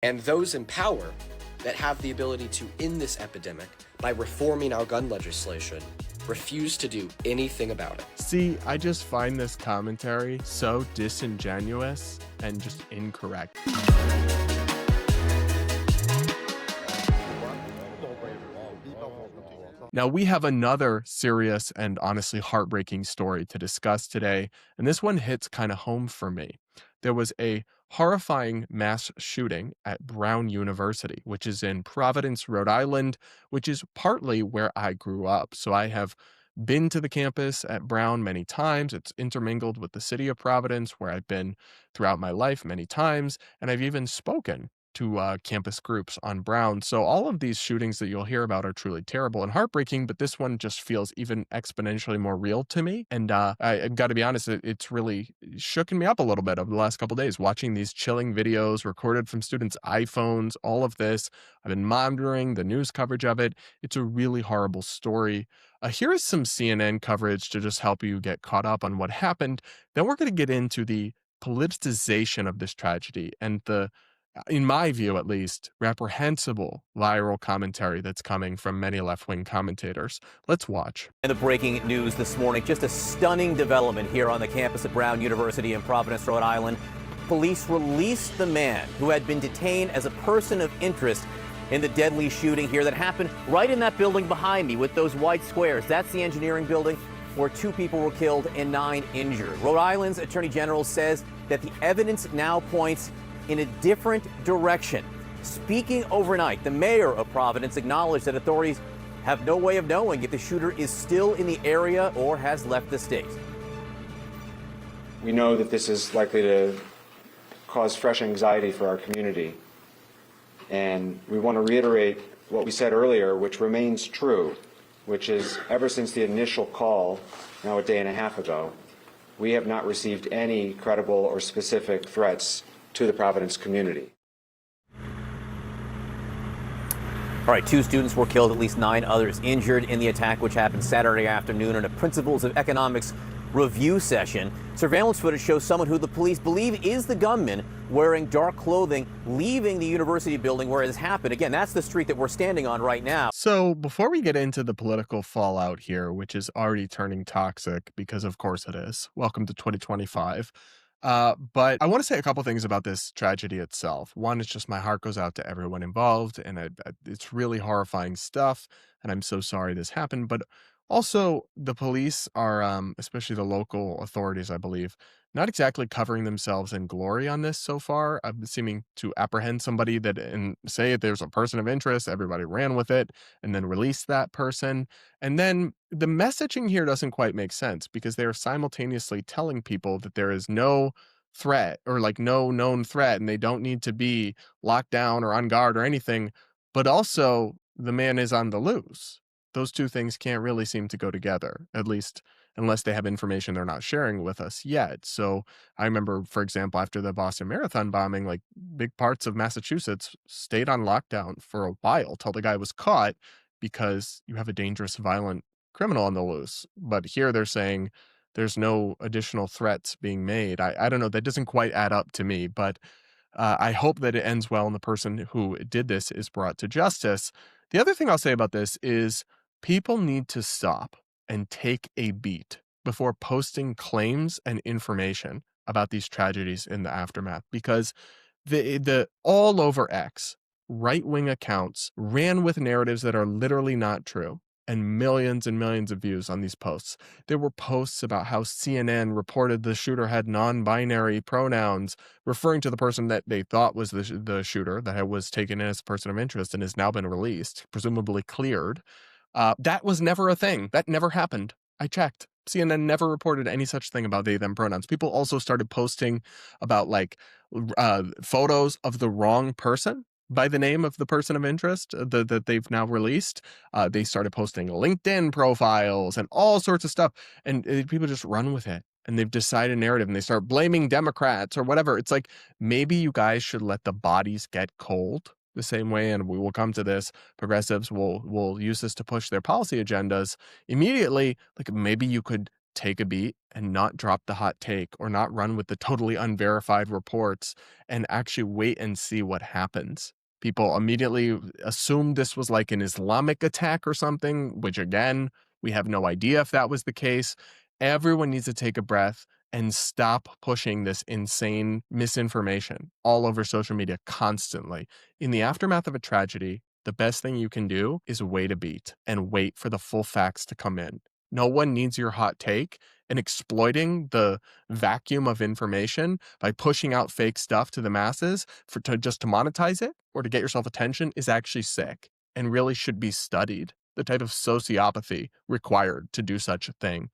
And those in power that have the ability to end this epidemic by reforming our gun legislation refuse to do anything about it. See, I just find this commentary so disingenuous and just incorrect. Now, we have another serious and honestly heartbreaking story to discuss today, and this one hits kind of home for me. There was a horrifying mass shooting at Brown University, which is in Providence, Rhode Island, which is partly where I grew up. So I have been to the campus at Brown many times. It's intermingled with the city of Providence, where I've been throughout my life many times, and I've even spoken to campus groups on Brown. So all of these shootings that you'll hear about are truly terrible and heartbreaking, but this one just feels even exponentially more real to me. And I've got to be honest, it's really shooken me up a little bit over the last couple of days, watching these chilling videos recorded from students' iPhones, all of this. I've been monitoring the news coverage of it. It's a really horrible story. Here is some CNN coverage to just help you get caught up on what happened. Then we're going to get into the politicization of this tragedy and the, in my view at least, reprehensible viral commentary that's coming from many left-wing commentators. Let's watch. And the breaking news this morning, just a stunning development here on the campus of Brown University in Providence, Rhode Island. Police released the man who had been detained as a person of interest in the deadly shooting here that happened right in that building behind me with those white squares. That's the engineering building where 2 people were killed and 9 injured. Rhode Island's Attorney General says that the evidence now points in a different direction. Speaking overnight, the mayor of Providence acknowledged that authorities have no way of knowing if the shooter is still in the area or has left the state. We know that this is likely to cause fresh anxiety for our community. And we want to reiterate what we said earlier, which remains true, which is ever since the initial call, now a day and a half ago, we have not received any credible or specific threats to the Providence community. All right, 2 students were killed, at least 9 others injured in the attack, which happened Saturday afternoon in a Principles of Economics review session. Surveillance footage shows someone who the police believe is the gunman wearing dark clothing leaving the university building where it has happened. Again, that's the street that we're standing on right now. So before we get into the political fallout here, which is already turning toxic, because of course it is, welcome to 2025. But I want to say a couple things about this tragedy itself. One is just my heart goes out to everyone involved, and it's really horrifying stuff, and I'm so sorry this happened. But also, the police are, especially the local authorities, I believe, not exactly covering themselves in glory on this so far, seeming to apprehend somebody that, and say there's a person of interest, everybody ran with it, and then release that person. And then the messaging here doesn't quite make sense because they are simultaneously telling people that there is no threat or like no known threat and they don't need to be locked down or on guard or anything, but also the man is on the loose. Those two things can't really seem to go together, at least unless they have information they're not sharing with us yet. So I remember, for example, after the Boston Marathon bombing, like big parts of Massachusetts stayed on lockdown for a while till the guy was caught because you have a dangerous, violent criminal on the loose. But here they're saying there's no additional threats being made. I don't know. That doesn't quite add up to me, but I hope that it ends well and the person who did this is brought to justice. The other thing I'll say about this is people need to stop and take a beat before posting claims and information about these tragedies in the aftermath, because the all over X right-wing accounts ran with narratives that are literally not true and millions of views on these posts. There were posts about how CNN reported the shooter had non-binary pronouns, referring to the person that they thought was the shooter that was taken in as a person of interest and has now been released, presumably cleared. That was never a thing. That never happened. I checked. CNN never reported any such thing about they, them pronouns. People also started posting about like photos of the wrong person by the name of the person of interest that they've now released. They started posting LinkedIn profiles and all sorts of stuff. And people just run with it. And they've decided a narrative and they start blaming Democrats or whatever. It's like, maybe you guys should let the bodies get cold the same way, and we will come to this, progressives will use this to push their policy agendas immediately. Like maybe you could take a beat and not drop the hot take or not run with the totally unverified reports and actually wait and see what happens. People immediately assumed this was like an Islamic attack or something, which again, we have no idea if that was the case. Everyone needs to take a breath and stop pushing this insane misinformation all over social media constantly. In the aftermath of a tragedy, the best thing you can do is wait a beat and wait for the full facts to come in. No one needs your hot take, and exploiting the vacuum of information by pushing out fake stuff to the masses just to monetize it or to get yourself attention is actually sick and really should be studied. The type of sociopathy required to do such a thing.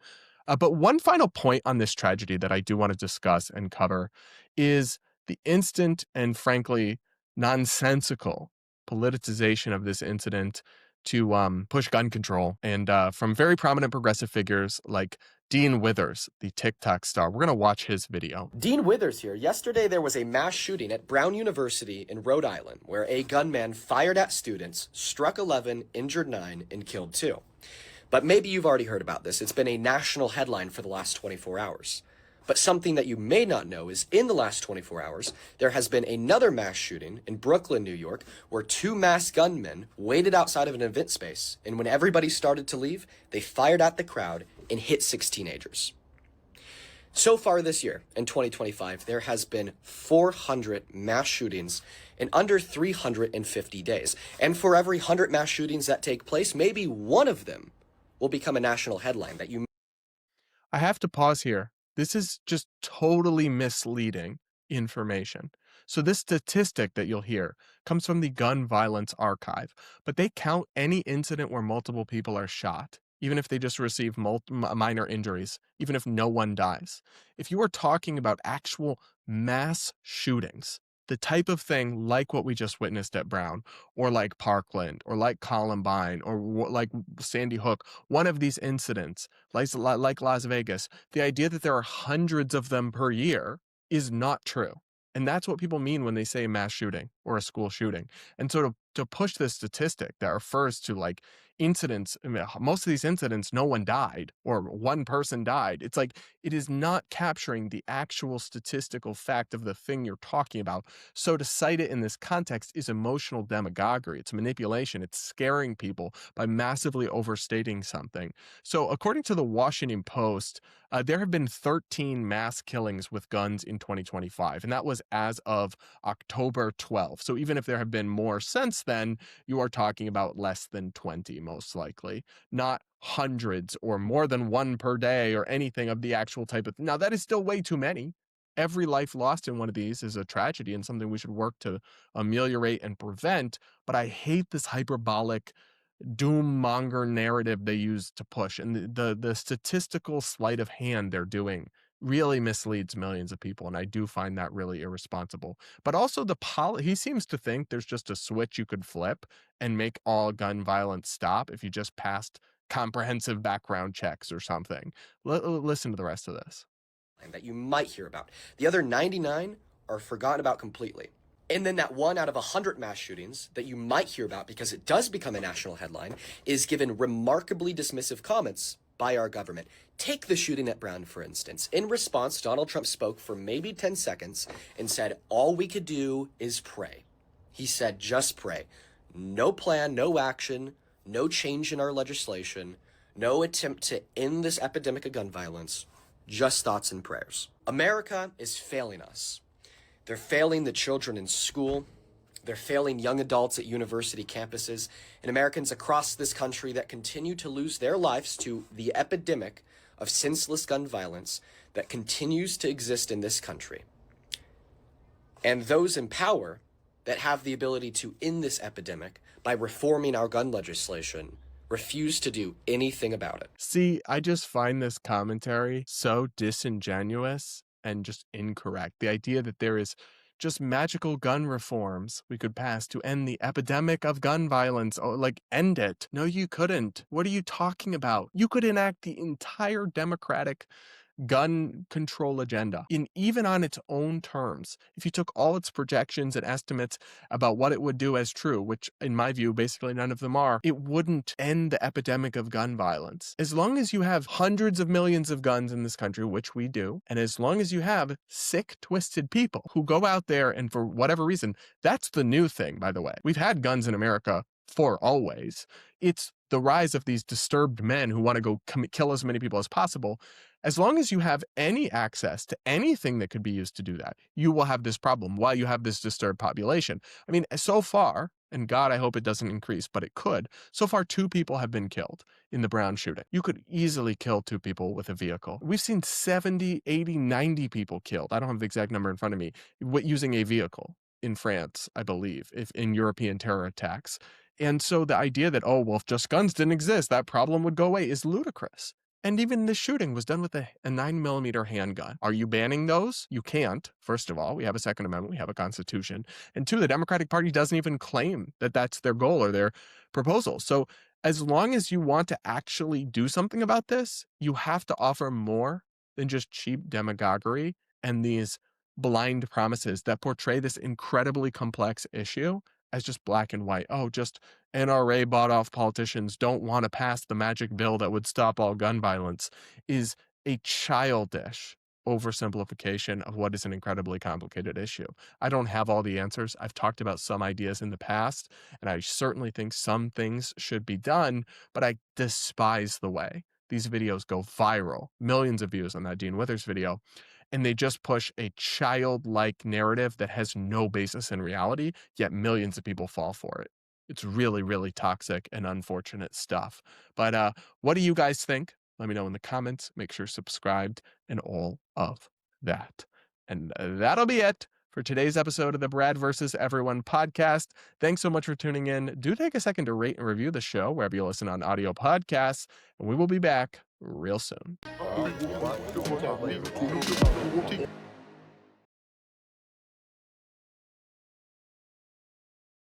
But one final point on this tragedy that I do want to discuss and cover is the instant and frankly nonsensical politicization of this incident to push gun control, and from very prominent progressive figures like Dean Withers, the TikTok star. We're going to watch his video. Dean Withers here. Yesterday there was a mass shooting at Brown University in Rhode Island where a gunman fired at students, struck 11, injured 9, and killed 2. But maybe you've already heard about this. It's been a national headline for the last 24 hours. But something that you may not know is in the last 24 hours, there has been another mass shooting in Brooklyn, New York, where 2 masked gunmen waited outside of an event space, and when everybody started to leave, they fired at the crowd and hit 6 teenagers. So far this year, in 2025, there has been 400 mass shootings in under 350 days. And for every 100 mass shootings that take place, maybe one of them will become a national headline that you... I have to pause here. This is just totally misleading information. So this statistic that you'll hear comes from the Gun Violence Archive, but they count any incident where multiple people are shot, even if they just receive minor injuries, even if no one dies. If you are talking about actual mass shootings, the type of thing like what we just witnessed at Brown, or like Parkland, or like Columbine, or like Sandy Hook, one of these incidents, like Las Vegas, the idea that there are hundreds of them per year is not true. And that's what people mean when they say mass shooting or a school shooting. And so to push this statistic that refers to like incidents, I mean, most of these incidents, no one died or one person died. It's like it is not capturing the actual statistical fact of the thing you're talking about. So to cite it in this context is emotional demagoguery. It's manipulation. It's scaring people by massively overstating something. So according to the Washington Post, there have been 13 mass killings with guns in 2025, and that was as of October 12th. So even if there have been more since then, you are talking about less than 20, most likely, not hundreds or more than one per day or anything of the actual type of... Now, that is still way too many. Every life lost in one of these is a tragedy and something we should work to ameliorate and prevent, but I hate this hyperbolic doom monger narrative they use to push, and the statistical sleight of hand they're doing really misleads millions of people, and I do find that really irresponsible. But also he seems to think there's just a switch you could flip and make all gun violence stop if you just passed comprehensive background checks or something. Listen to the rest of this. that you might hear about. The other 99 are forgotten about completely. And then that 1 out of 100 mass shootings that you might hear about because it does become a national headline is given remarkably dismissive comments by our government. Take the shooting at Brown, for instance. In response, Donald Trump spoke for maybe 10 seconds and said, all we could do is pray. He said, just pray. No plan, no action, no change in our legislation, no attempt to end this epidemic of gun violence, just thoughts and prayers. America is failing us. They're failing the children in school. They're failing young adults at university campuses and Americans across this country that continue to lose their lives to the epidemic of senseless gun violence that continues to exist in this country. And those in power that have the ability to end this epidemic by reforming our gun legislation refuse to do anything about it. See, I just find this commentary so disingenuous and just incorrect. The idea that there is just magical gun reforms we could pass to end the epidemic of gun violence, or like end it. No, you couldn't. What are you talking about? You could enact the entire democratic gun control agenda, even on its own terms, if you took all its projections and estimates about what it would do as true, which in my view, basically none of them are, it wouldn't end the epidemic of gun violence. As long as you have hundreds of millions of guns in this country, which we do, and as long as you have sick, twisted people who go out there and for whatever reason, that's the new thing, by the way. We've had guns in America for always. It's the rise of these disturbed men who want to go kill as many people as possible. As long as you have any access to anything that could be used to do that, you will have this problem while you have this disturbed population. I mean, so far, and God, I hope it doesn't increase, but it could. So far, 2 people have been killed in the Brown shooting. You could easily kill 2 people with a vehicle. We've seen 70, 80, 90 people killed. I don't have the exact number in front of me, using a vehicle in France, I believe, if in European terror attacks. And so the idea that, oh, well, if just guns didn't exist, that problem would go away is ludicrous. And even this shooting was done with a 9mm handgun. Are you banning those? You can't. First of all, we have a Second Amendment, we have a Constitution. And 2, the Democratic Party doesn't even claim that that's their goal or their proposal. So as long as you want to actually do something about this, you have to offer more than just cheap demagoguery and these blind promises that portray this incredibly complex issue as just black and white. Oh, just NRA bought off politicians don't want to pass the magic bill that would stop all gun violence is a childish oversimplification of what is an incredibly complicated issue. I don't have all the answers. I've talked about some ideas in the past, and I certainly think some things should be done, but I despise the way these videos go viral. Millions of views on that Dean Withers video. And they just push a childlike narrative that has no basis in reality, yet millions of people fall for it. It's really, really toxic and unfortunate stuff. But what do you guys think? Let me know in the comments. Make sure you're subscribed and all of that. And that'll be it for today's episode of the Brad vs. Everyone podcast. Thanks so much for tuning in. Do take a second to rate and review the show wherever you listen on audio podcasts, and we will be back real soon.